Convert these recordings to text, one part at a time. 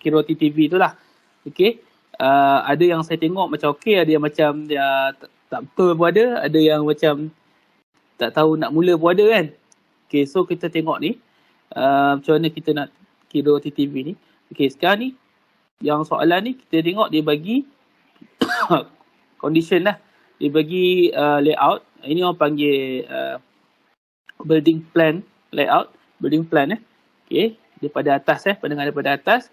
kira TV tu lah. Okay. Ada yang saya tengok macam okey, ada yang macam tak betul pun ada yang macam tak tahu nak mula pun ada kan. Okay, so kita tengok ni macam mana kita nak kira TTV ni. Okay, sekarang ni yang soalan ni kita tengok dia bagi condition lah. Dia bagi layout. Ini orang panggil building plan layout. Building plan Okay, daripada atas pandangan daripada atas.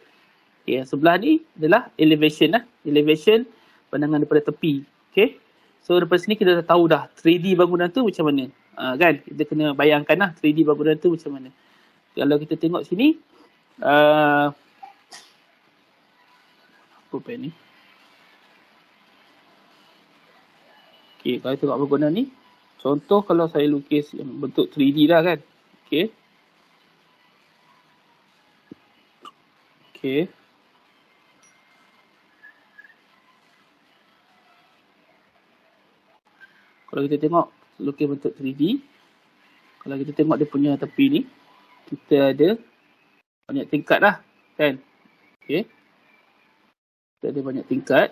Okay, sebelah ni adalah elevation Elevation, pandangan daripada tepi. Okay, so daripada sini kita dah tahu dah 3D bangunan tu macam mana. Kan, kita kena bayangkan lah 3D bangunan tu macam mana. Kalau kita tengok sini, apa pen ni? Okay, kalau tengok bangunan ni, contoh kalau saya lukis yang bentuk 3D lah kan. Okay. Okay. Kalau kita tengok lukis bentuk 3D, kalau kita tengok dia punya tepi ni, kita ada banyak tingkat lah kan. Okay. Kita ada banyak tingkat.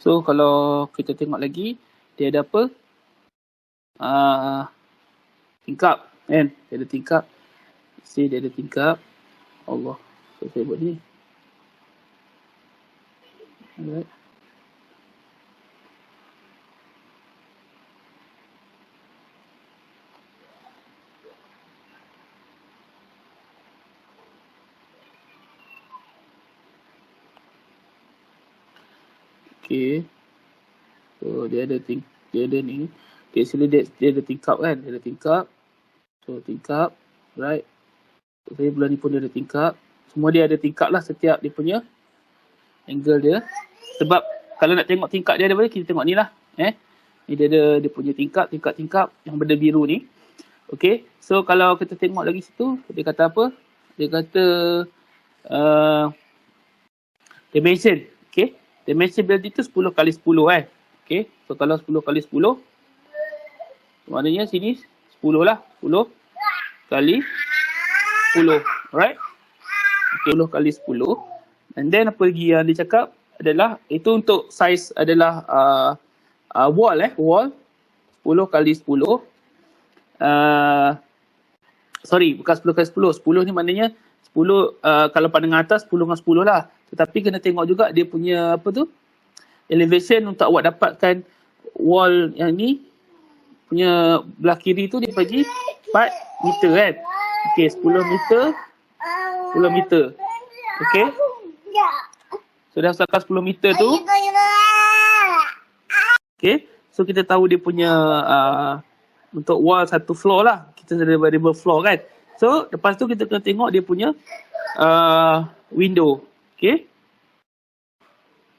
So kalau kita tengok lagi, dia ada apa? Tingkap kan. Dia ada tingkap. Dia ada tingkap. Allah. So, saya buat ni. Alright. Okay. So dia ada ni. Okay, sini dia ada tingkap kan. Dia ada tingkap. So tingkap. Right. So, saya belah ni pun dia ada tingkap. Semua dia ada tingkap lah setiap dia punya angle dia. Sebab kalau nak tengok tingkap dia ada apa, kita tengok ni lah. Ni dia ada dia punya tingkap yang benda biru ni. Okay. So kalau kita tengok lagi situ, dia kata apa? Dia kata dimension. Okay. Dimension building tu 10 kali 10 kan. Okay. So kalau 10 kali 10, maknanya sini 10 lah. 10 kali 10. Alright. Okay. 10 kali 10. And then apa lagi yang dia cakap adalah, itu untuk size adalah wall. Wall 10 kali 10. Sorry, bukan 10 kali 10. 10 ni maknanya 10, kalau pandangan atas 10 dengan 10 lah. Tetapi kena tengok juga dia punya apa tu, elevation untuk awak dapatkan wall yang ni punya belah kiri tu dia bagi 4 meter kan. Okay, 10 meter. 10 meter. Okay. So dah setakat 10 meter tu. Okay. So kita tahu dia punya untuk wall satu floor lah. Kita ada variable floor kan. So lepas tu kita kena tengok dia punya window. Okay.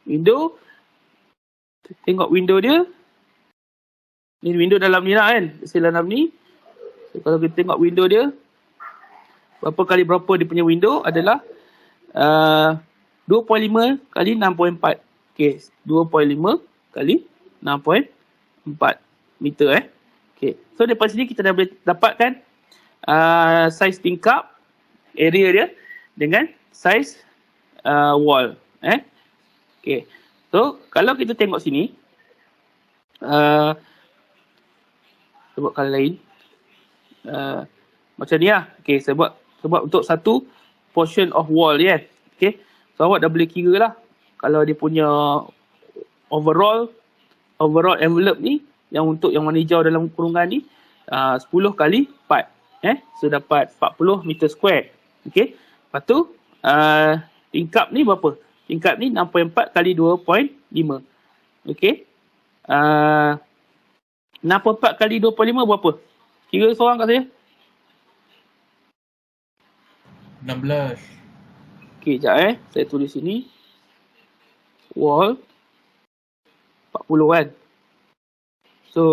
Window. Tengok window dia. Ni window dalam ni lah kan. Dalam ni. So, kalau kita tengok window dia. Berapa kali berapa dia punya window adalah 2.5 kali 6.4. Okay. 2.5 kali 6.4 meter Okay. So daripada sini kita dah boleh dapatkan saiz tingkap, area dia dengan saiz wall. Okay. So kalau kita tengok sini, sebab kali lain, macam ni lah. Okay, sebab untuk satu portion of wall dia kan. Okay. So awak dah boleh kira lah. Kalau dia punya overall envelope ni, yang untuk yang warna hijau dalam kurungan ni, 10 kali 4. So dapat 40 meter square. Okay. Lepas tu, tingkap ni berapa? Tingkap ni 6.4 kali 2.5. Okay. 6.4 kali 2.5 berapa? Kira seorang kat saya. 16. Okay, sekejap saya tulis sini. Wall 40 kan. So,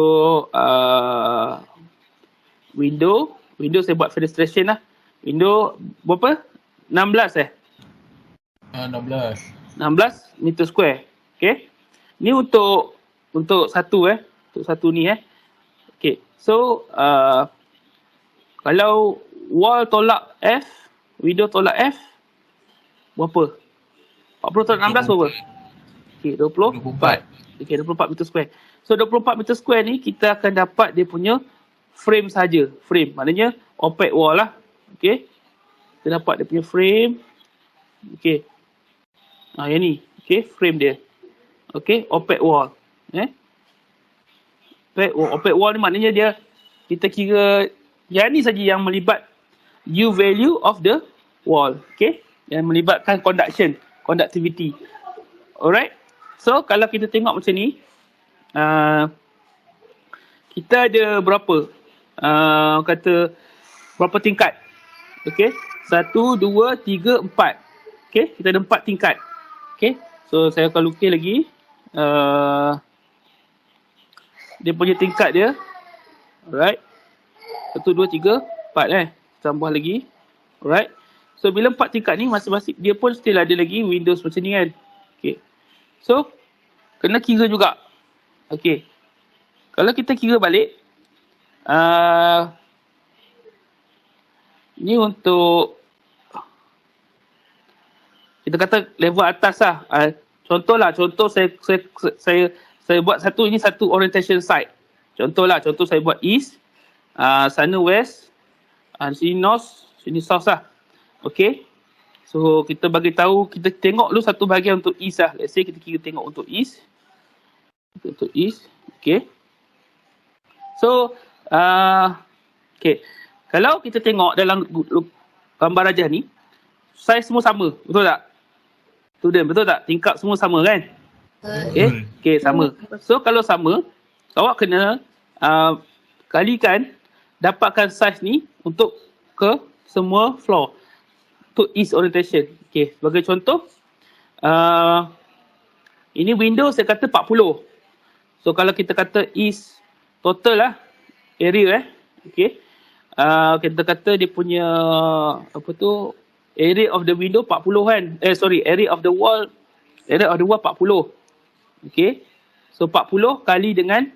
window saya buat illustration lah. Window berapa? 16 16 meter square. Okay. Ni untuk satu untuk satu ni Okay. So, kalau wall tolak F, window tolak F, berapa? 40 tolak 16 berapa? Okay, 24. Okay, 24 meter square. So 24 meter square ni kita akan dapat dia punya frame saja. Frame, maknanya opaque wall lah. Okay. Kita dapat dia punya frame. Okay. Yang ni. Okay, frame dia. Okay, opaque wall. Opaque wall ni maknanya dia, kita kira yang ni saja yang melibat U value of the wall. Okay. Yang melibatkan conductivity. Alright. So, kalau kita tengok macam ni, kita ada berapa? Kata, berapa tingkat? Okay. 1, 2, 3, 4. Okay. Kita ada 4 tingkat. Okay. So, saya akan lukis lagi. Dia punya tingkat dia. Alright. 1, 2, 3, 4 Tambah lagi. Alright. So, bila 4 tingkat ni, masing-masing dia pun still ada lagi Windows macam ni kan. Okay. So, kena kira juga. Okay. Kalau kita kira balik, ni untuk, kita kata level atas lah. Contoh saya buat satu orientation site. Contoh saya buat east, sana west, sini north, sini south lah. Okay. So, kita bagi tahu, kita tengok dulu satu bahagian untuk east lah. Let's say kita kira tengok untuk east. Untuk east. Okay. So, okay. Kalau kita tengok dalam gambar rajah ni, saiz semua sama. Betul tak? Student, betul tak? Tingkap semua sama kan? Okay. Okay, sama. So, kalau sama, awak kena kalikan, dapatkan saiz ni untuk ke semua floor. Untuk east orientation. Okay, sebagai contoh, ini window saya kata 40. So, kalau kita kata east total lah, area okay. Kita kata dia punya, area of the window 40 kan. Area of the wall 40. Okay. So, 40 kali dengan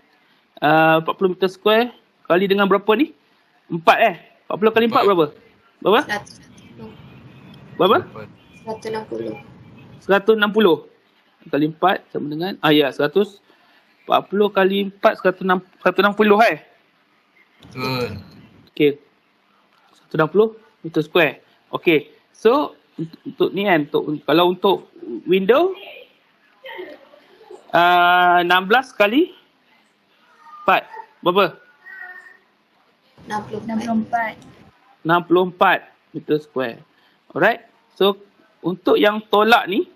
40 meter square kali dengan berapa ni? 4 40 kali 4 berapa? Berapa? 160. 160 kali 4 sama dengan 140 kali 4 160 Betul. Okey. 160 meter square. Okey. So untuk ni kan, kalau untuk window 16 kali 4 berapa? 64. 64 meter square. Alright. So untuk yang tolak ni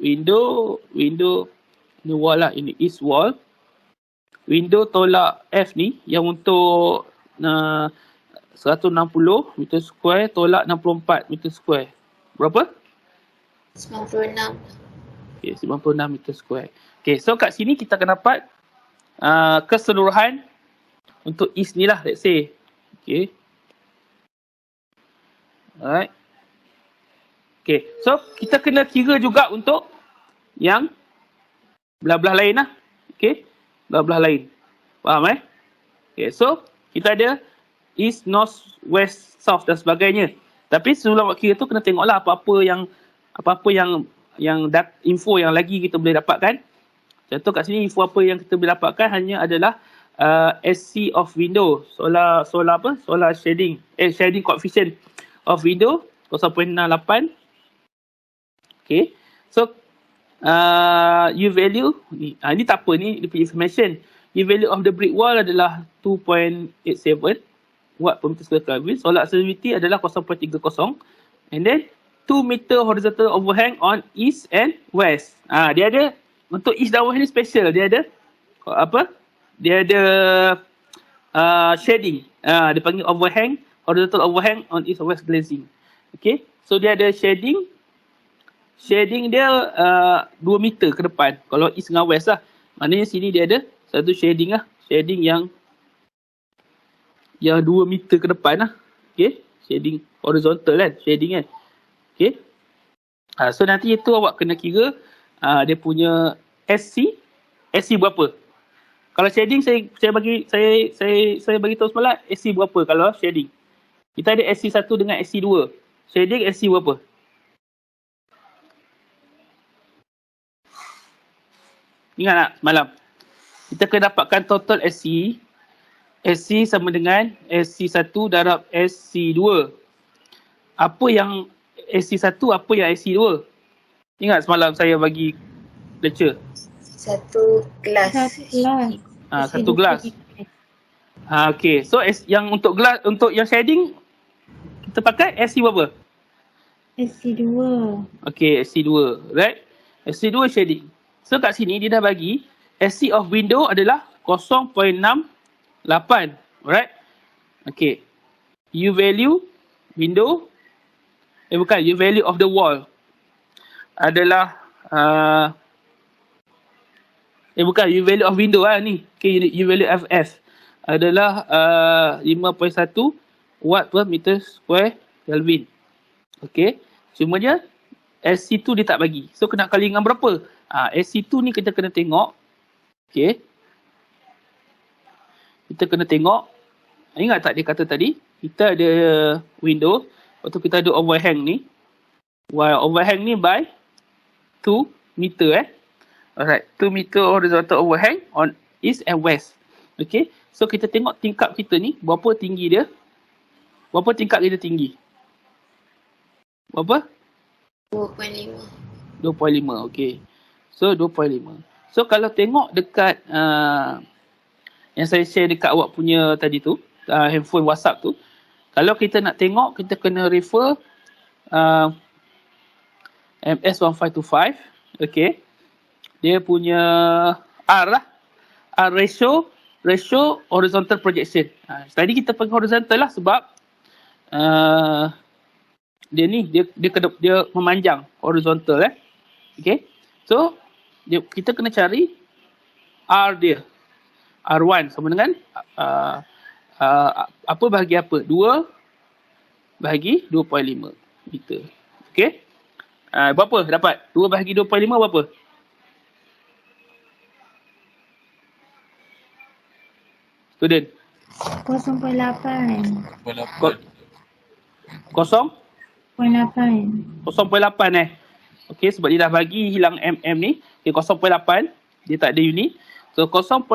window ni wall lah, ini east wall. Window tolak F ni yang untuk 160 meter square tolak 64 meter square. Berapa? 96. Okay, 96 meter square. Okay, so kat sini kita akan dapat keseluruhan untuk east ni lah, let's say. Okay. Alright. Okay, so kita kena kira juga untuk yang belah-belah lain lah. Okay, belah-belah lain. Faham Okay, so kita ada east, north, west, south dan sebagainya. Tapi sebelum awak kira tu kena tengoklah apa-apa yang info yang lagi kita boleh dapatkan. Contoh kat sini info apa yang kita boleh dapatkan hanya adalah SC of window, solar shading, shading coefficient of window 0.68. Okay, so U value ni tak apa, ni dia punya information. U value of the brick wall adalah 2.87 watt per meter square Kelvin. Solar activity adalah 0.30, and then 2 meter horizontal overhang on east and west. Dia ada untuk east dan west ni special. Dia ada Dia ada shading. Dia panggil overhang, horizontal overhang on east and west glazing. Okay, so dia ada shading. Shading dia 2 meter ke depan. Kalau east dengan west lah. Maknanya sini dia ada satu shading lah. Shading yang 2 meter ke depan lah. Okay. Shading horizontal kan. Shading kan. Okay. So nanti itu awak kena kira dia punya SC. SC berapa? Kalau shading saya bagi tahu semalam SC berapa kalau shading. Kita ada SC1 dengan SC2. Shading SC berapa? Ingat tak semalam? Kita kena dapatkan total SC. SC sama dengan SC1 darab SC2. Apa yang SC1, apa yang SC2? Ingat semalam saya bagi lecture? Satu gelas. Satu gelas. Okay. So yang untuk gelas, untuk yang shading kita pakai SC berapa? SC2. Okay, SC2. Right? SC2 shading. So kat sini dia dah bagi SC of window adalah 0.68. Alright? Okay. U value window. Bukan. U value of the wall adalah bukan. U value of window ni. Okay, U value of F adalah 5.1 watt per meter square Kelvin. Okay. Cuma dia SC2 dia tak bagi. So kena kali dengan berapa? SC2 ni kita kena tengok. Okay. Kita kena tengok. Ingat tak dia kata tadi? Kita ada window. Lepas tu kita ada overhang ni. Overhang ni by 2 meter Alright. 2 meter horizontal overhang on east and west. Okay. So kita tengok tingkap kita ni. Berapa tinggi dia? Berapa tingkap kita tinggi? Berapa? 2.5. 2.5. Okay. So 2.5. So kalau tengok dekat yang saya share dekat awak punya tadi tu, handphone WhatsApp tu, kalau kita nak tengok, kita kena refer MS1525. Okay. Dia punya R lah. R ratio horizontal projection. Tadi kita pakai horizontal lah sebab dia memanjang horizontal Okay. So kita kena cari R dia. R1 sama dengan apa bahagi apa? 2 bahagi 2.5 meter. Okay. Berapa dapat? 2 bahagi 2.5 berapa? Student. 0.8. 0.8. 0.8 Okey, sebab dia dah bagi hilang mm ni. Okay, 0.8. Dia tak ada unit. So 0.8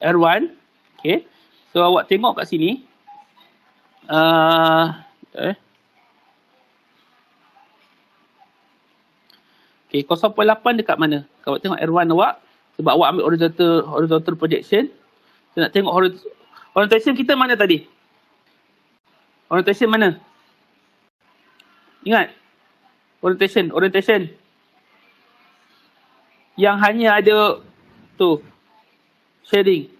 R1. Okay. So awak tengok kat sini. Okay, 0.8 dekat mana? Awak tengok R1 awak. Sebab awak ambil horizontal projection. Saya nak tengok orientation kita mana tadi? Orientation mana? Ingat? Orientation. Yang hanya ada tu shading.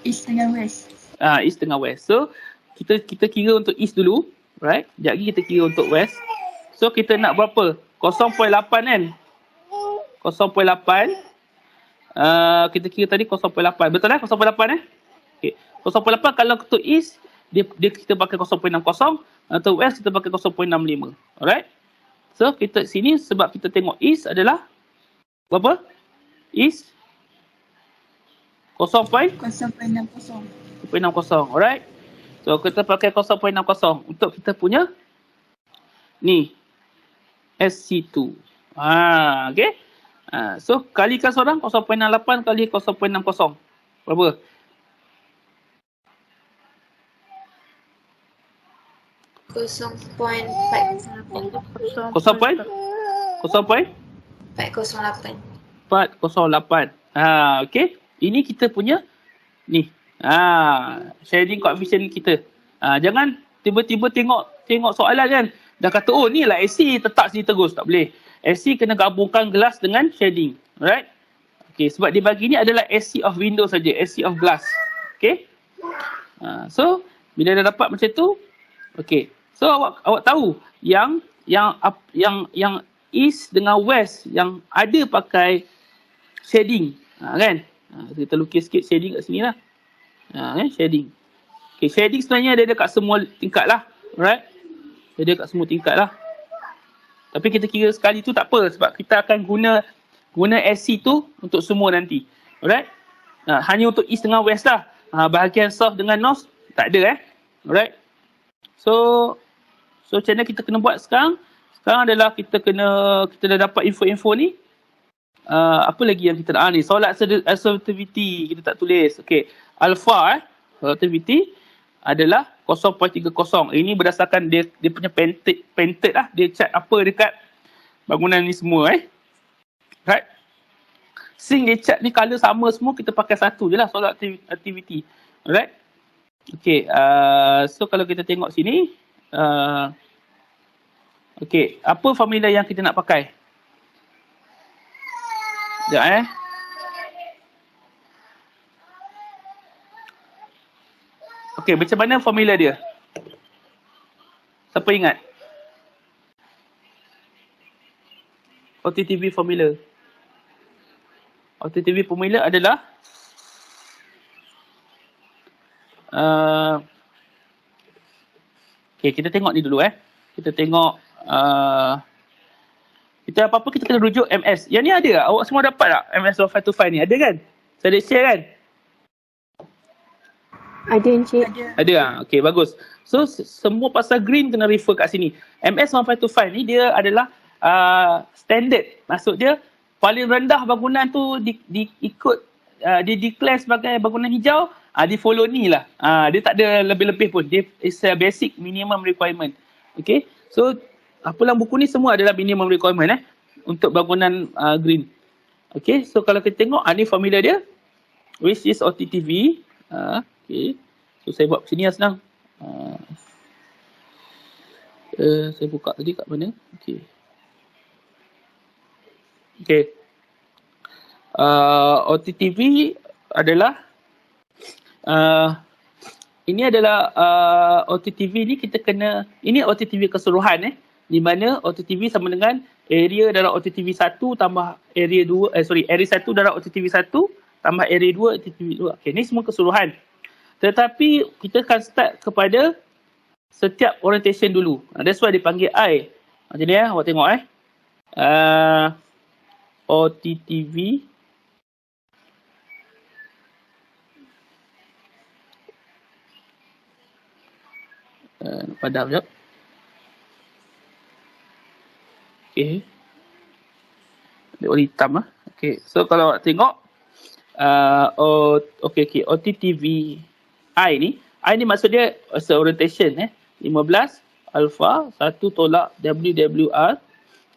East dengan west. East dengan west. So kita kira untuk east dulu, right? Sekejap lagi kita kira untuk west. So kita nak berapa? 0.8 kan? 0.8. Kita kira tadi 0.8. Betul 0.8 Okay. 0.8 kalau untuk east dia kita pakai 0.60, atau west kita pakai 0.65. Alright? So kita sini sebab kita tengok east adalah berapa? East 0.60. Alright? So kita pakai 0.60 untuk kita punya ni SC2. Okay? So kalikan seorang 0.68 kali 0.60. Berapa? Kosong. 0.408. Okay. Ini kita punya ni. Shading coefficient kita. Jangan tiba-tiba tengok soalan kan. Dah kata ni lah SC tetap sini terus. Tak boleh. SC kena gabungkan glass dengan shading. Alright? Okay. Sebab dia bagi ni adalah SC of window saja. SC of glass. Okay. So bila dah dapat macam tu. Okay. So awak tahu yang east dengan west yang ada pakai shading, kan? Kita lukis sikit shading kat sini lah. Kan? Shading. Okay, shading sebenarnya dia ada kat semua tingkat lah. Alright? Dia ada kat semua tingkat lah. Tapi kita kira sekali tu tak apa sebab kita akan guna SC tu untuk semua nanti. Alright? Hanya untuk east dengan west lah. bahagian south dengan north tak ada Alright. So macam mana kita kena buat sekarang? Sekarang adalah kita dah dapat info-info ni. Apa lagi yang kita nak ni? Solat assertivity kita tak tulis. Okay. Alpha assertivity adalah 0.30. Ini berdasarkan dia punya painted lah. Dia cat apa dekat bangunan ni semua Right. Sing dia cat ni colour sama semua, kita pakai satu je lah, solar activity. Alright. Okay. So kalau kita tengok sini. Okay. Apa formula yang kita nak pakai? Sekejap Okay, macam mana formula dia? Siapa ingat? OTTV formula. OTTV formula adalah okay, kita tengok ni dulu Kita tengok kita apa-apa kita kena rujuk MS. Yang ni ada tak? Awak semua dapat tak MS 1525 ni? Ada kan? Saya ada share kan? Ada Encik. Ada lah. Okay, bagus. So, semua pasal green kena refer kat sini. MS 1525 ni dia adalah standard. Maksud dia, paling rendah bangunan tu diikut, dia declare sebagai bangunan hijau, dia follow ni lah. Dia tak ada lebih-lebih pun. Dia is a basic minimum requirement. Okay. So, apalang buku ni semua adalah minimum requirement untuk bangunan green. Okay. So, kalau kita tengok, ni formula dia, which is OTTV. Okay. So, saya buat sini lah senang. Saya buka tadi kat mana? Okay. Okay. OTTV adalah ini adalah OTTV ni kita kena, ini OTTV keseluruhan di mana OTTV sama dengan area dalam OTTV 1 tambah area 2 area 1 dalam OTTV 1 tambah area 2 OTTV 2. Okey, ni semua keseluruhan. Tetapi kita akan start kepada setiap orientation dulu. That's why dipanggil I. Macam ni awak tengok OTTV padam sekejap. Okay. Dia warna hitam Okay. So kalau awak tengok okay. OTTV I ni maksud dia orientation 15 alpha 1 tolak WWR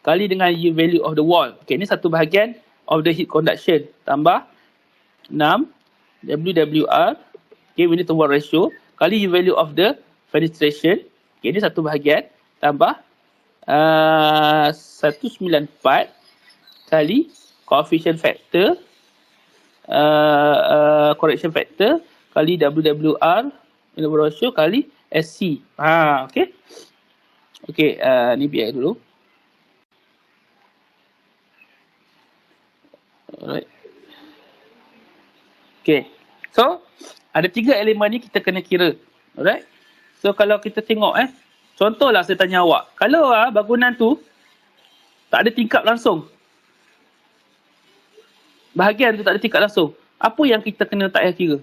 kali dengan U value of the wall. Okay, ni satu bahagian of the heat conduction tambah 6 WWR, okay, unit to wall ratio kali U value of the fenestration. Okay, ni satu bahagian tambah 194 kali coefficient factor correction factor kali WWR unit wall ratio kali SC. Okay. Okay, ni biar dulu. Alright. Okay. So, ada 3 elemen ni kita kena kira. Alright. So, kalau kita tengok contohlah saya tanya awak. Kalau bangunan tu tak ada tingkap langsung. Bahagian tu tak ada tingkap langsung. Apa yang kita kena tak payah kira?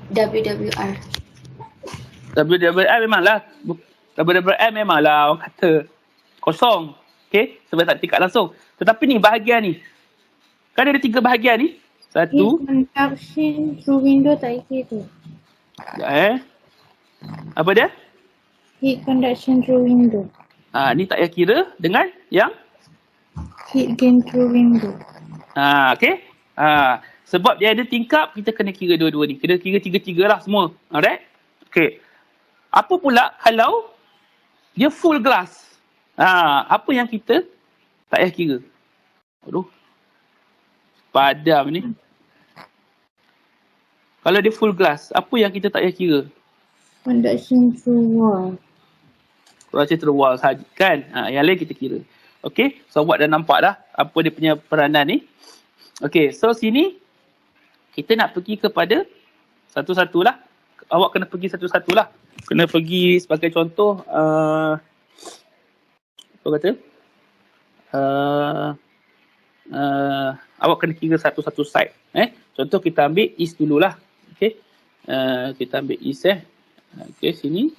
WWR. WWR memanglah. WWR memanglah orang kata kosong. Okay, sebab tak tingkat langsung. Tetapi ni bahagian ni. Kan ada 3 bahagian ni. Satu. Conduction through window tak ikut tu. Apa dia? Heat conduction through window. Ni tak payah kira dengan yang? Heat gain through window. Okay. Sebab dia ada tingkap, kita kena kira dua-dua ni. Kena kira 3-3 lah semua. Alright? Okay. Apa pula kalau dia full glass? Apa yang kita tak payah kira? Aduh. Padam ni. Kalau dia full glass, apa yang kita tak payah kira? Conduction through wall. Conduction through wall sahaja kan? Yang lain kita kira. Okay. So, awak dah nampak dah apa dia punya peranan ni. Okay. So, sini kita nak pergi kepada satu-satulah. Awak kena pergi satu-satulah. Kena pergi sebagai contoh apa kata? awak kena kira satu-satu side. Contoh kita ambil east dululah. Okey. Kita ambil east Okey, sini.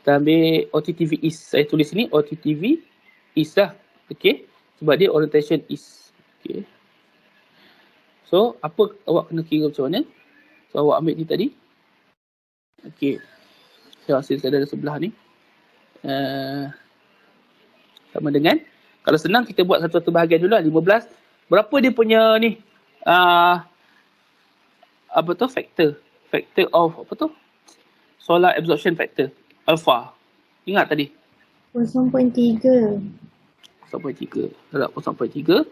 Kita ambil OTTV east. Saya tulis sini OTTV east lah. Okey. Sebab dia orientation east. Okey. So, apa awak kena kira macam mana? So, awak ambil ni tadi. Okey. So, hasil saya ada sebelah ni. Sama dengan, kalau senang kita buat satu-satu bahagian dulu lah. 15. Berapa dia punya ni? Apa tu? Factor. Factor of, apa tu? Solar absorption factor. Alpha. Ingat tadi? 0.3. 0.3. Terhadap 0.3.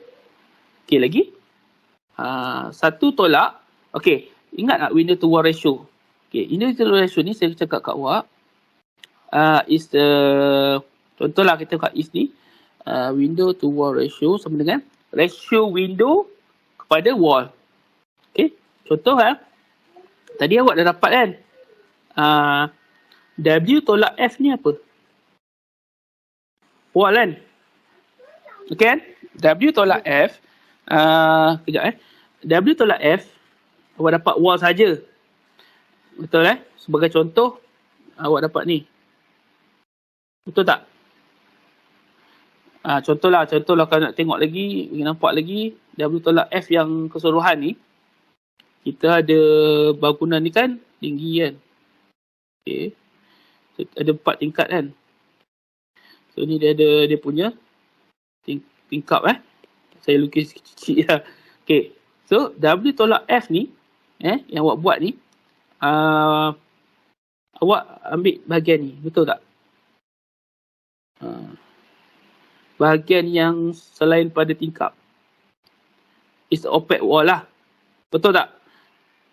Okey, lagi? Satu tolak. Okey, ingat tak window to wall ratio? Okey, window to wall ratio ni saya cakap kat awak. Is the, contohlah kita kat is ni. Window to wall ratio sama dengan ratio window kepada wall. Okey, contoh tadi awak dah dapat kan? W tolak F ni apa? Wall kan? Okey kan? W tolak F. Kejap W tolak F. Awak dapat wall saja. Betul Sebagai contoh, awak dapat ni. Betul tak? Contohlah kalau nak tengok lagi, nampak lagi W tolak F yang keseluruhan ni. Kita ada bangunan ni kan tinggi kan. Okey. So, ada 4 tingkat kan. So ni dia ada dia punya tingkap Saya lukis kecil lah. Okey. So W tolak F ni yang awak buat ni awak ambil bahagian ni, betul tak? Bahagian yang selain pada tingkap. Is opaque wall lah. Betul tak?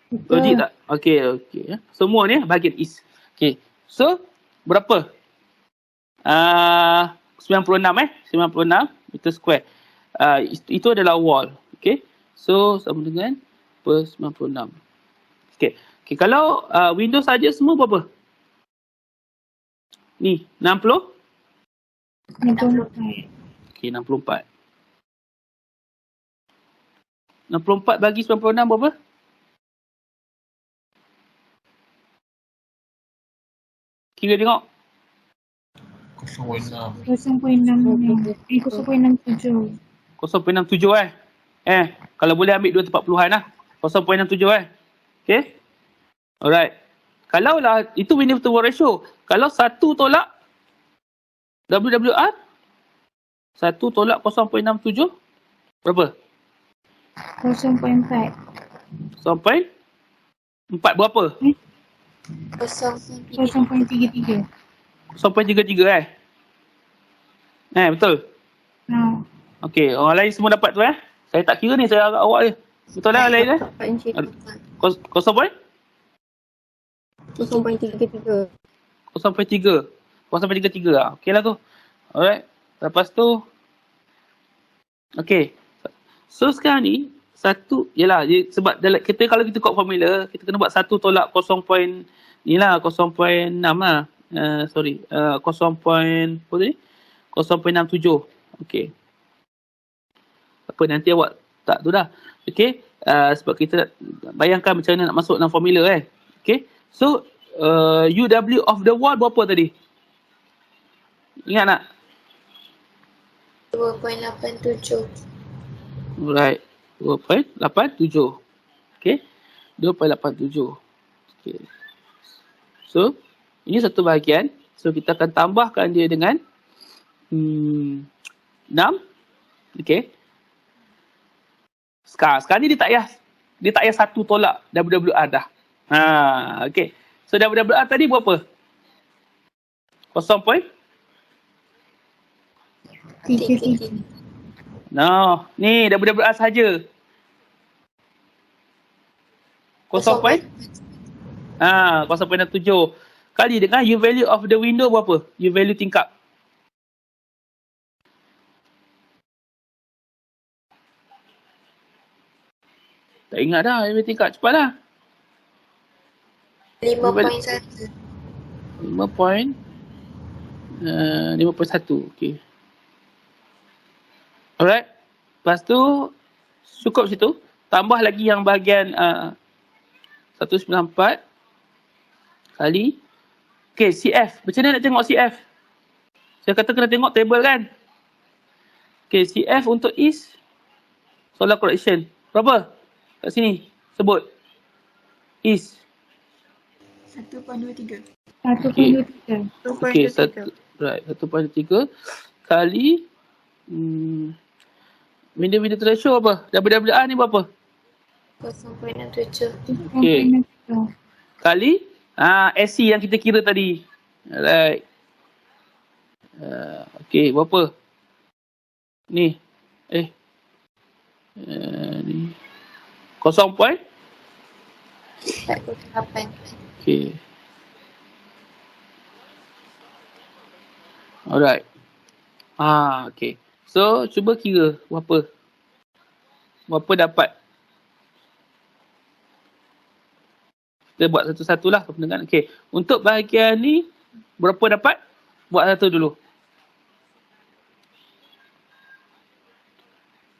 Logik tak? Okey. Semua ni bahagian is. Okey. So, berapa? 96 meter square. Itu adalah wall. Okey. So, sama dengan per 96. Okey. Kalau window saja semua berapa? Ni, 60? 64. Okey, 64. 64 bagi 96 berapa? Kira tengok. 0.6. 0.67. 0.67 kalau boleh ambil 2 40-an lah. 0.67 Okay. Alright. Kalau lah itu window to wall ratio. Kalau 1 tolak WWR 1 tolak 0.67 berapa? 0.4. 0.4 berapa? 0.33. 0.33 betul? Okey, orang lain semua dapat tu Saya tak kira ni, saya agak awak je. Betul lah lain 0.33. 0.33 lah. Okey lah tu. Alright. Lepas tu okey. So sekarang ni satu ialah sebab kita kalau kita kod formula kita kena buat 1 tolak 0. Ni lah 0.6 lah. 0.67. Okey. Apa nanti awak tak tu dah. Okey. Sebab kita bayangkan macam mana nak masuk dalam formula Okey. So UW of the wall berapa tadi? Ingat tak? 2.87. Right. 2.87. Okey. 2.87. Okey. So, ini satu bahagian. So, kita akan tambahkan dia dengan 6. Okey. Sekarang ni dia tak payah 1 tolak WWR dah. Okey. So, WWR tadi berapa? 0.33. No, ni WWR saja. 0.7 kali dengan U value of the window berapa? U value tingkap. Tak ingat dah U value tingkap, cepatlah. 5.1. 5.1. Okey. Alright. Lepas tu cukup situ. Tambah lagi yang bahagian 194 kali. Okay, CF. Macam mana nak tengok CF? Saya kata kena tengok table kan? Okay, CF untuk East solar correction. Berapa? Kat sini. Sebut. East. 1.23. 1.23. Okay, 1.3 kali window threshold apa? WWA ni berapa? 0.67. Okay. Kali SC yang kita kira tadi. Alright. Okay, berapa? Ni. Ni. 0.48. Okay. Alright. Okay. So, cuba kira berapa dapat. Kita buat satu-satu lah pendengar. Okay. Untuk bahagian ni, berapa dapat? Buat satu dulu.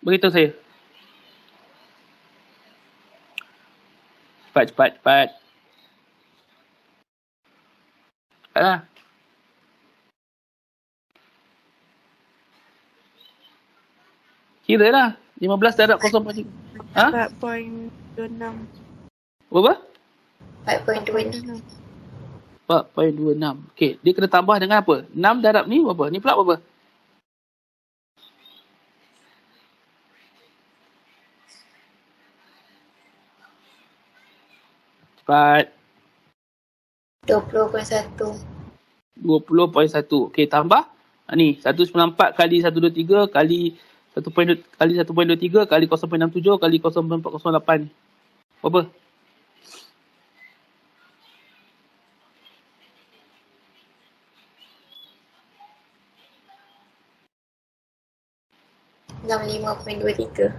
Beritahu saya. Cepat. Cepatlah. Kira lah. 15 darab 0.3. 4.26. Berapa? 4.26. 4.26. Okay. Dia kena tambah dengan apa? 6 darab ni berapa? Ni pula berapa? Cepat. 20.1. 20.1. Okay, tambah. Ni, 194 kali 123 kali 1.23 kali 0.67 kali 0.408. Berapa? $65.23.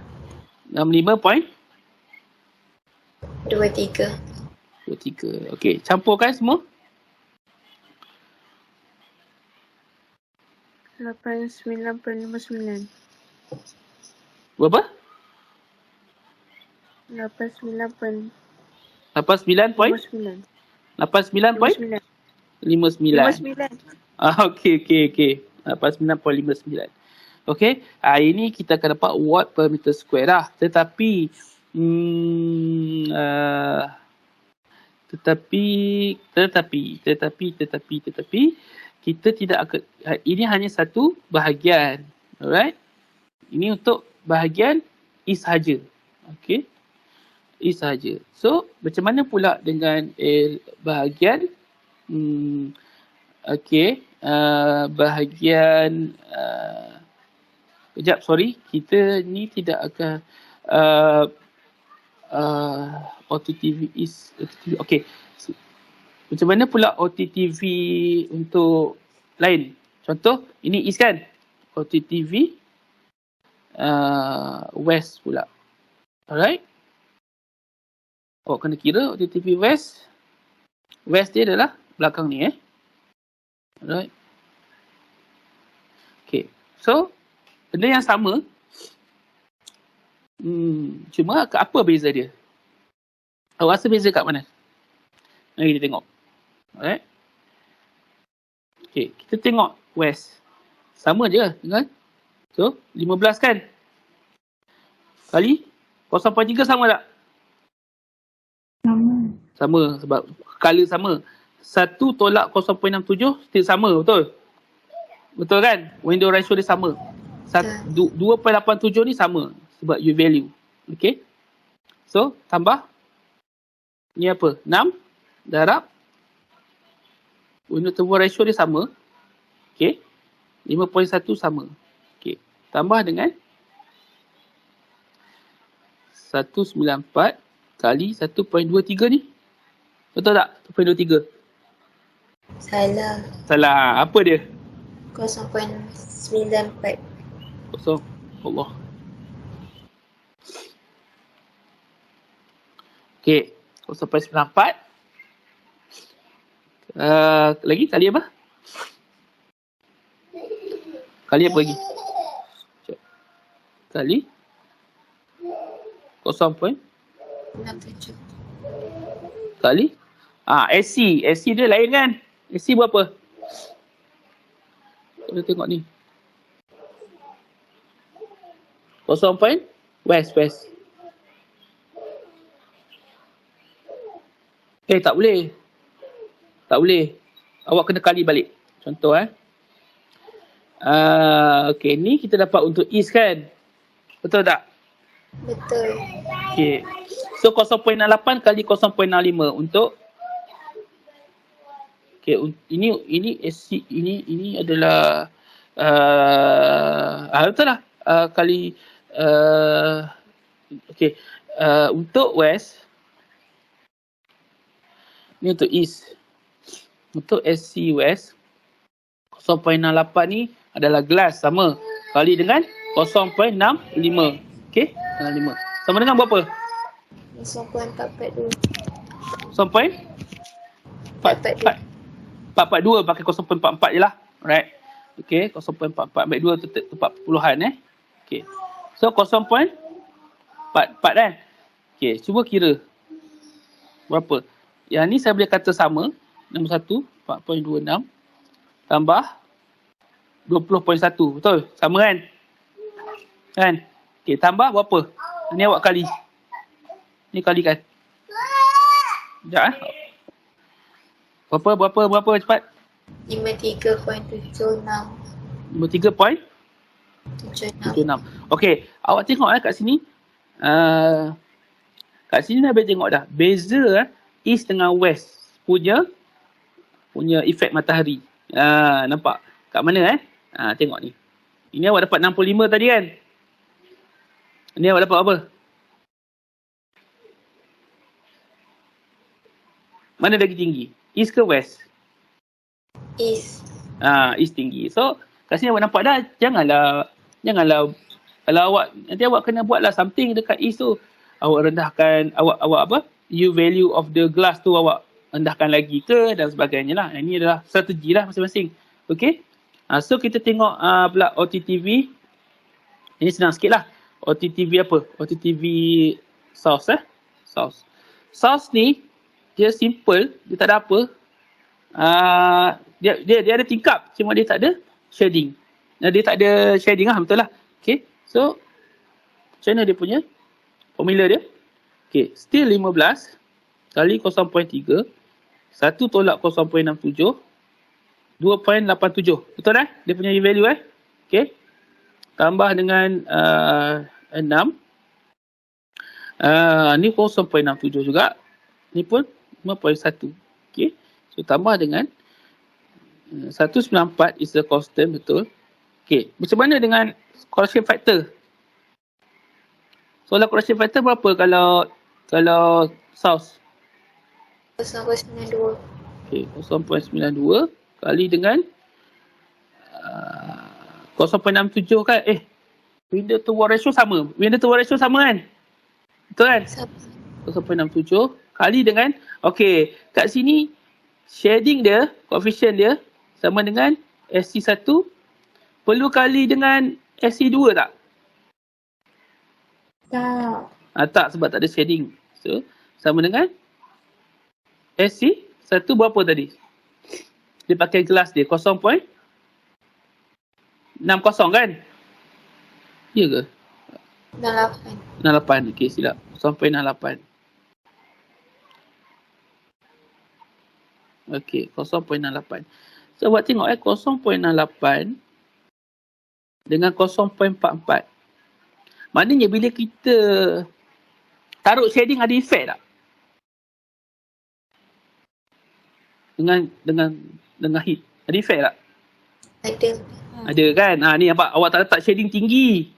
65.23. Okey, campurkan semua. 89.59. Berapa? 89.59. 89.59. 59. 89. Okey. 89.59. Okey, ini kita akan dapat watt per meter square lah. Tetapi kita tidak akan, ini hanya satu bahagian. Alright. Ini untuk bahagian East sahaja. Okey. East sahaja. So, macam mana pula dengan bahagian bahagian kejap, sorry. Kita ni tidak akan OTTV East. Okey. Macam mana pula OTTV untuk lain? Contoh, ini East kan? OTTV West pula. Alright. Awak kena kira OTTV West. West dia adalah belakang ni Alright. Okay. So, benda yang sama. Cuma apa beza dia? Awak rasa beza kat mana? Mari kita tengok. Alright. Okay. Kita tengok West. Sama je kan? So, 15 kan? Kali 0.3 sama tak? Sama sebab color sama. 1 tolak 0.67 still sama, betul? Betul kan? Window ratio dia sama. 2.87 ni sama sebab U value. Okay? So, tambah. Ni apa? 6 darab. Window turbo ratio dia sama. Okay? 5.1 sama. Okay. Tambah dengan 194 kali 1.23 ni. Betul tak? 1.23. Salah. Apa dia? 0.94. Kosong. Allah. Okey. 0.94. Lagi kali apa? Kali apa lagi? Kali 67. kali. SC. SC dia lain kan? SC berapa? Kita tengok ni. 0. West. Tak boleh. Awak kena kali balik. Contoh okey, ni kita dapat untuk east kan? Betul tak? Betul. Okey. So 0.68 kali 0.65 untuk ini SC ini adalah betul lah kali untuk west ni untuk east. Untuk SC west 0.68 ni adalah glass sama kali dengan 0.65. Okey, 5. Sama dengan berapa? 0.442. 0.442 pakai 0.44 je lah. Alright. Okey, 0.44 ambil 2 tu 40-an Okey. So 0.44 kan? Okey, cuba kira. Berapa? Yang ni saya boleh kata sama. Nombor 1, 4.26 tambah 20.1. Betul? Sama kan? Kan? Okey, tambah berapa? Ni awak kali. Ni kalikan. Sekejap Berapa cepat? 53.76. 53.76. Okey, awak tengok kat sini. Kat sini dah boleh tengok dah. Beza east dengan west punya efek matahari. Nampak? Kat mana tengok ni. Ini awak dapat 65 tadi kan? Ini awak dapat apa? Mana lagi tinggi? East ke west? East. East tinggi. So, kat sini awak nampak dah, janganlah kalau awak nanti awak kena buatlah something dekat east tu. Awak rendahkan awak apa? U value of the glass tu awak rendahkan lagi ke dan sebagainya lah. Ini adalah strategi lah masing-masing. Okey. So kita tengok pula OTTV. Ini senang sikit lah. OTTV apa? OTTV Source Source. Source ni dia simple, dia tak ada apa. Dia ada tingkap, cuma dia tak ada shading. Dia tak ada shading lah, betul lah. Okay, so macam mana dia punya formula dia? Okay, still 15 kali 0.3, 1 tolak 0.67, 2.87. Betul dia punya value Okay, tambah dengan 6. Ni 0.67 juga. Ni pun 5.1. Okay, so tambah dengan 194 is the constant, betul. Okay, macam mana dengan correction factor? Soalan correction factor berapa kalau south? 0.92. Okay, 0.92 kali dengan 0.67 kan? Window to wall ratio sama. Window to wall ratio sama kan? Betul kan? 0.67 kali dengan, okay, kat sini shading dia, coefficient dia sama dengan SC1 perlu kali dengan SC2 tak? Tak, sebab tak ada shading. So, sama dengan SC1 berapa tadi? Dia pakai gelas dia 0.60 kan? Ya ke? 68. Okey, silap. 0.68. Okey, 0.68. So, buat tengok 0.68 dengan 0.44. Maknanya bila kita taruh shading ada efek tak? Dengan heat. Ada efek tak? Ada. Ada kan? Ni nampak awak tak letak shading tinggi.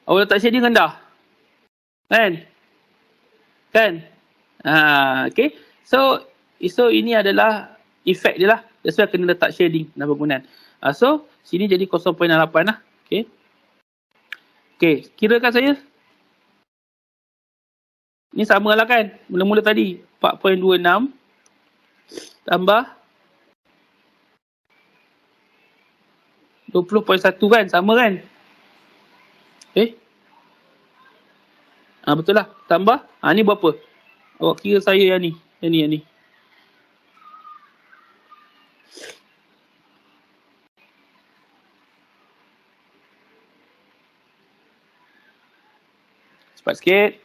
Awak letak shading rendah. Kan? Okay. So ini adalah efek dia lah. That's why kena letak shading dalam bangunan. So, sini jadi 0.8 lah. Okay. Okay, kirakan saya. Ni sama lah kan? Mula-mula tadi 4.26 tambah 20.1 kan? Sama kan? Okay. Betul lah. Tambah. Ni berapa? Awak kira saya yang ni. Yang ni. Cepat sikit.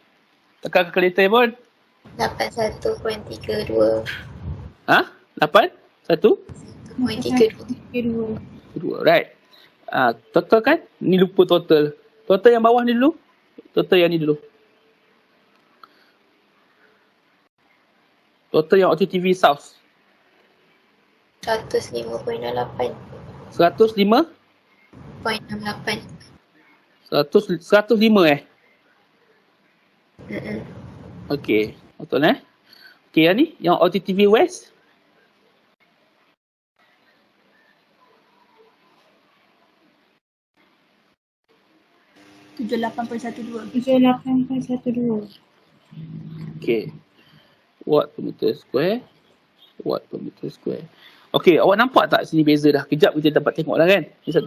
Tekan kalkulator pun. 81.32. 8? 1? 1.32. 2. Right. Total kan? Ni lupa total. Total yang bawah ni dulu. Total yang ni dulu. Total yang Auto TV South. 105.68. 105? 0.68. 105 Mm-mm. Okey. Betul Okey, yang ni. Yang Auto TV West. 78.12. 78.12. Okey. Watt per meter square. Watt per meter square. Okey, awak nampak tak sini beza dah? Kejap kita dapat tengok lah kan. Ni 1.05.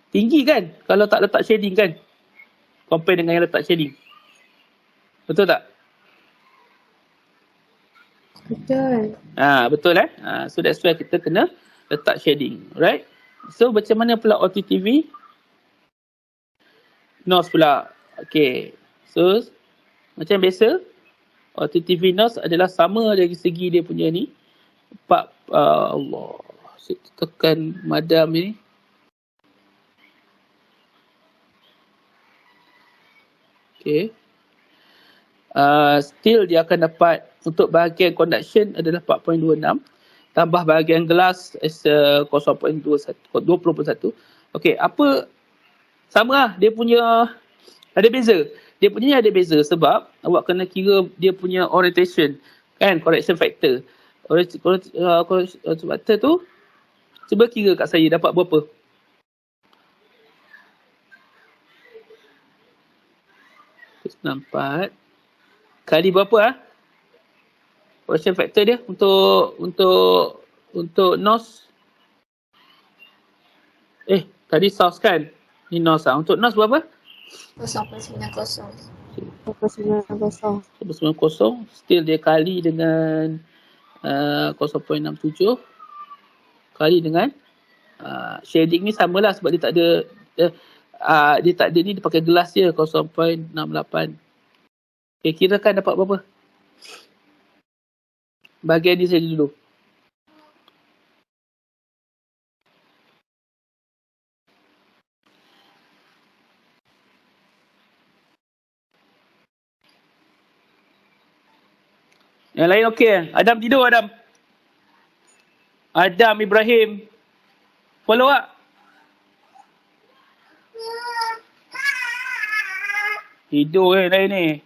Tinggi kan? Kalau tak letak shading kan? Compare dengan yang letak shading. Betul tak? Betul. Betul so that's why kita kena letak shading. Right? So macam mana pula Auto TV? NOS pula. Okay. So macam biasa, Auto TV NOS adalah sama dari segi dia punya ni. Allah. Saya tekan madam ni. Okay. Still dia akan dapat untuk bahagian conduction adalah 4.26. Tambah bahagian glass is 0.20. Okay, apa sama lah. Dia punya ada beza. Dia punya ada beza sebab awak kena kira dia punya orientation. Kan, correction factor. Correction factor tu, cuba kira kat saya dapat berapa. Nampak kali berapa correction factor dia untuk NOS. Tadi South kan, ni NOS untuk NOS berapa? 0.90. 0.90. Still dia kali dengan 0.67 kali dengan shading ni samalah sebab dia tak ada dia tak ada ni, dia pakai gelas je 0.68. Okay, kirakan dapat berapa? Bahagian ni saja dulu. Yang lain okey? Adam tidur, Adam. Adam Ibrahim. Follow tak? Tidur lain ni.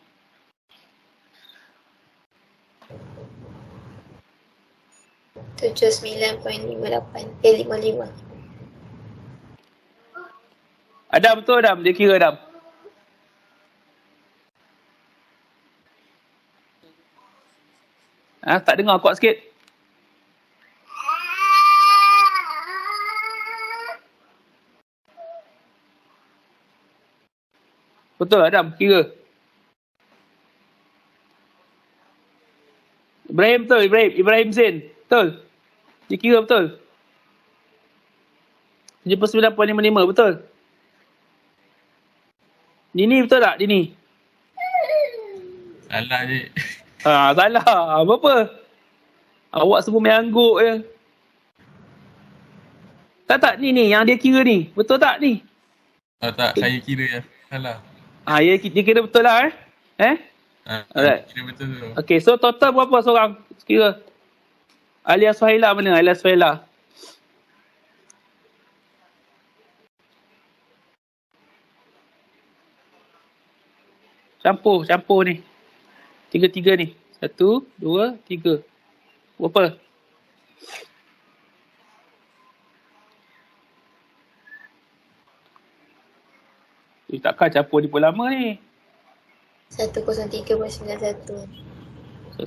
Tujuh 9.55. Adam betul, Adam. Dia kira, Adam. Tak dengar, kuat sikit. Betul, Adam. Kira. Ibrahim betul, Ibrahim Zain. Betul. Dia kira betul. 79.55 betul. Dini betul tak? Dini? Salah je. Salah. Apa? Awak semua mengangguk je. Tak, ni yang dia kira ni. Betul tak ni? Tak, saya kira yang salah. Dia kira betul lah Alright. Kira betul tu. Okay, so total berapa seorang? Kira. Alia Suhaila mana? Alia Suhaila. Campur ni. Tiga ni. 1, 2, 3. Berapa? Takkan campur ni pun lama ni. 103.91. 10.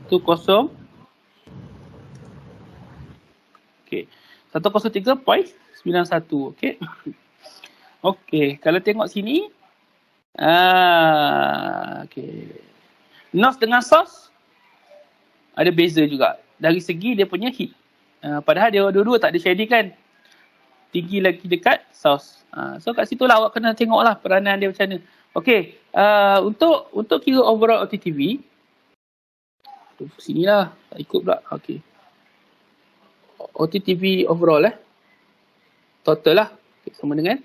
Okay. 103.91. Okay. Okay. Kalau tengok sini. Okay. NOS dengan SOS ada beza juga. Dari segi dia punya heat. Padahal dia dua-dua tak ada shading kan. Tinggi lagi dekat SOS. So kat situ lah awak kena tengok lah peranan dia macam mana. Okay. Untuk kira overall OTTV. Sini lah. Tak ikut pula. Okay. OTTV overall total lah. Okay, sama dengan.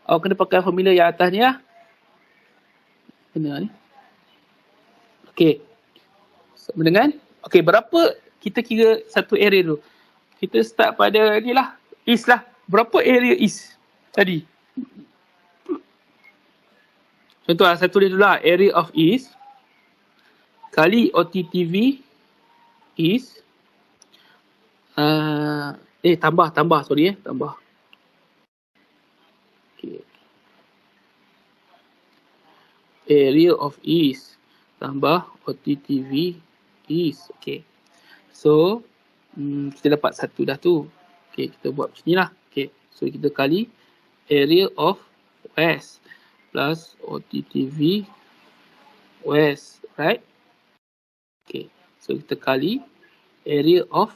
Awak kena pakai formula yang atas ni lah. Kena ni. Okay. Sama dengan. Okay, berapa kita kira satu area dulu. Kita start pada ni lah. East lah. Berapa area east tadi? Contoh lah, saya tulis dulu lah. Area of east kali OTTV east. Tambah. Sorry tambah. Okay. Area of east tambah OTTV east. Okay. So, kita dapat satu dah tu. Okay, kita buat macam ni lah. Okay, so kita kali area of west plus OTTV west, right? Okay, so kita kali area of,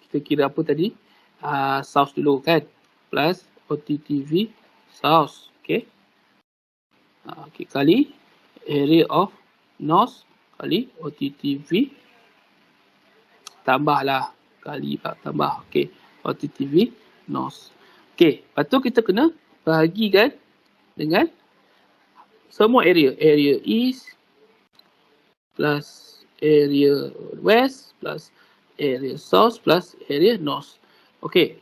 kita kira apa tadi? South dulu kan? Plus OTTV south, okay? Okay, kali area of north kali OTTV tambahlah. Tambah, okay. OTTV north. Okay, lepas tu kita kena bahagikan dengan semua area. Area east plus area west plus area south plus area north. Okay.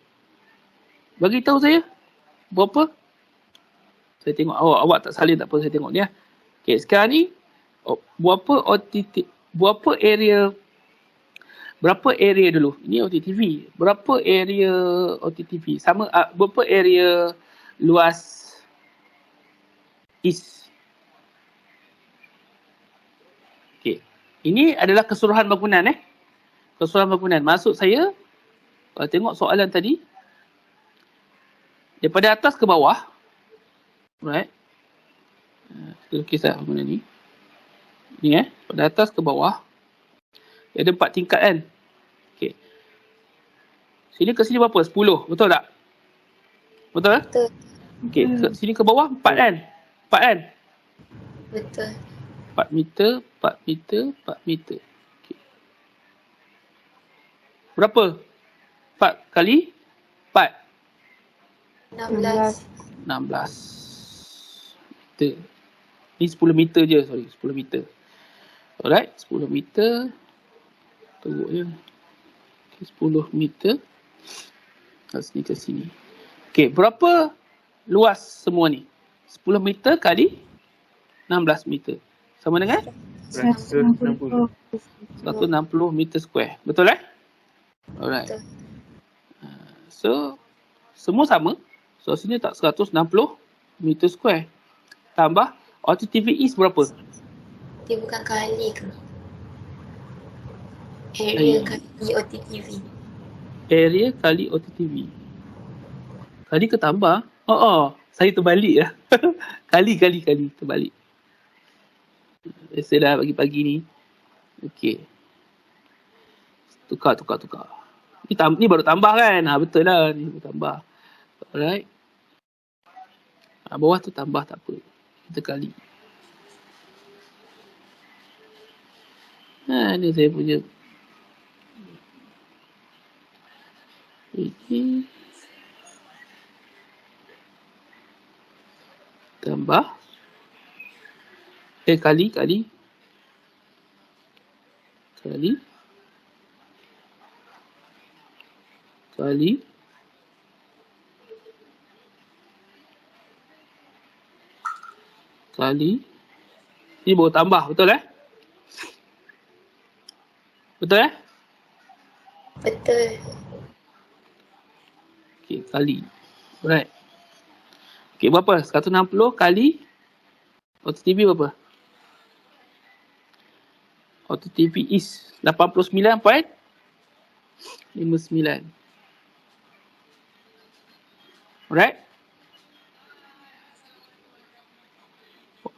Bagi tahu saya berapa? Saya tengok awak tak salin tak apa, saya tengok ni lah. Okay, sekarang ni berapa area dulu? Ini OTTV. Berapa area OTTV? Sama berapa area luas east? Okey. Ini adalah keseluruhan bangunan Keseluruhan bangunan. Maksud saya tengok soalan tadi daripada atas ke bawah. Right? Kita lukislah bangunan ni. Ni pada atas ke bawah. Dia ada 4 tingkat kan. Okay. Sini ke sini berapa? 10. Betul tak? Betul? Betul. Okay. Sini ke bawah 4 kan? 4 kan? Betul. 4 meter, 4 meter, 4 meter. Okay. Berapa? 4 kali 4. 16. 16 meter. Ni 10 meter je. Sorry, 10 meter. Alright, 10 meter. Teruk je. Okay, 10 meter. Dari sini ke sini. Okay, berapa luas semua ni? 10 meter kali 16 meter. Sama dengan? 160. 160 meter square. Betul Alright. Betul. So, semua sama. So, sini tak 160 meter square. Tambah OTTV East berapa? Dia bukan kali ke? Area kali OTTV. Area kali OTTV. Kali ke tambah? Saya terbalik lah. Kali terbalik. Saya dah pagi-pagi ni. Okey. Tukar. Ni baru tambah kan? Betul lah. Ni baru tambah. Alright. Bawah tu tambah tak apa. Kita kali. Ni saya punya. Ini. Tambah. Kali. Ini baru tambah, betul Betul Betul. Okey, kali. Alright. Okey, berapa? 160 kali OTTV berapa? OTTV is 89.59. Alright.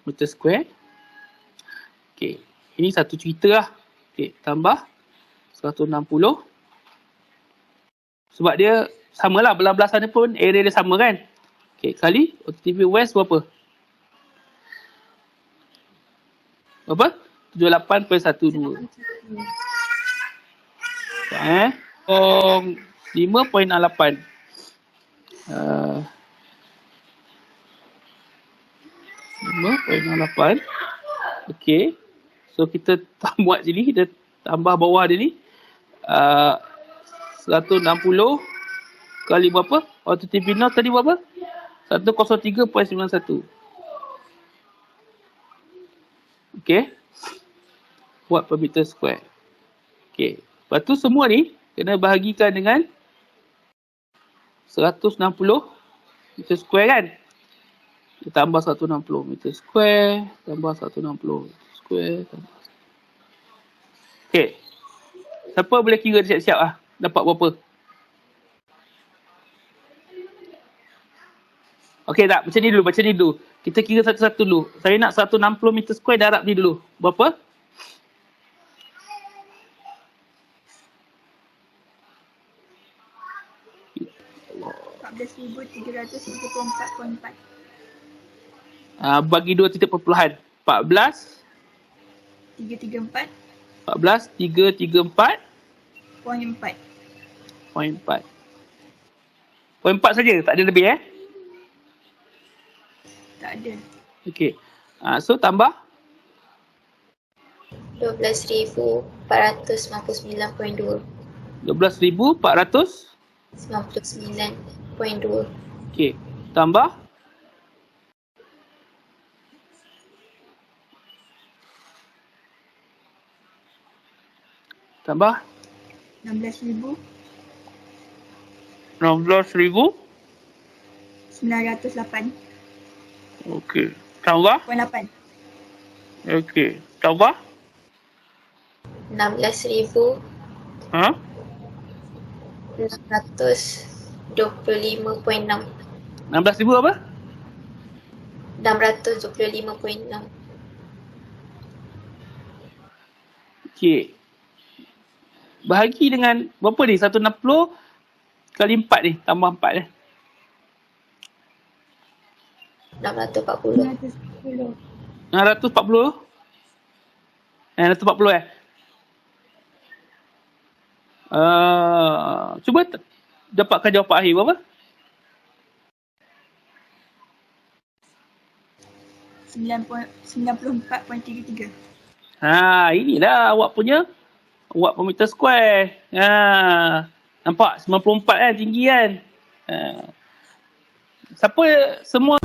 meter square. Okey, ini satu cerita lah. Okey, tambah 160. Sebab dia samalah, belah-belah sana pun area dia sama kan. Okey, kali OTTV West berapa? Berapa? 78.12. 5.68. 5.68. Okey. So kita buat sini, kita tambah bawah dia ni. 160 kali berapa? OTTV North tadi berapa? 103.91. Okey. Watt per meter square. Okey. Lepas tu semua ni kena bahagikan dengan 160 meter square kan? Kita tambah 160 meter square, tambah 160 meter square, tambah. Okey. Siapa boleh kira siap-siap lah? Dapat berapa? Okey tak? Macam ni dulu. Kita kira satu-satu dulu. Saya nak 160 meter square darab ni dulu. Berapa? Bagi 2 titik perpuluhan. 14 334 Poin 4. 4 saja, tak ada lebih Tak ada. Okey. So tambah 12,499.2. 12,400. 99.2. Okey. Tambah tambah 16,908. Okey. Tambah. 8. Okey. Tambah. 16,625.6. Ha? 16,000 apa? 625.6. Okey. Bahagi dengan berapa ni? 160 kali 4 ni. Tambah 4 ni. 640. 640. 640 cuba dapatkan jawapan akhir berapa? 94.33. Inilah awak punya watt per meter square. Nampak 94 kan, tinggi kan. Siapa semua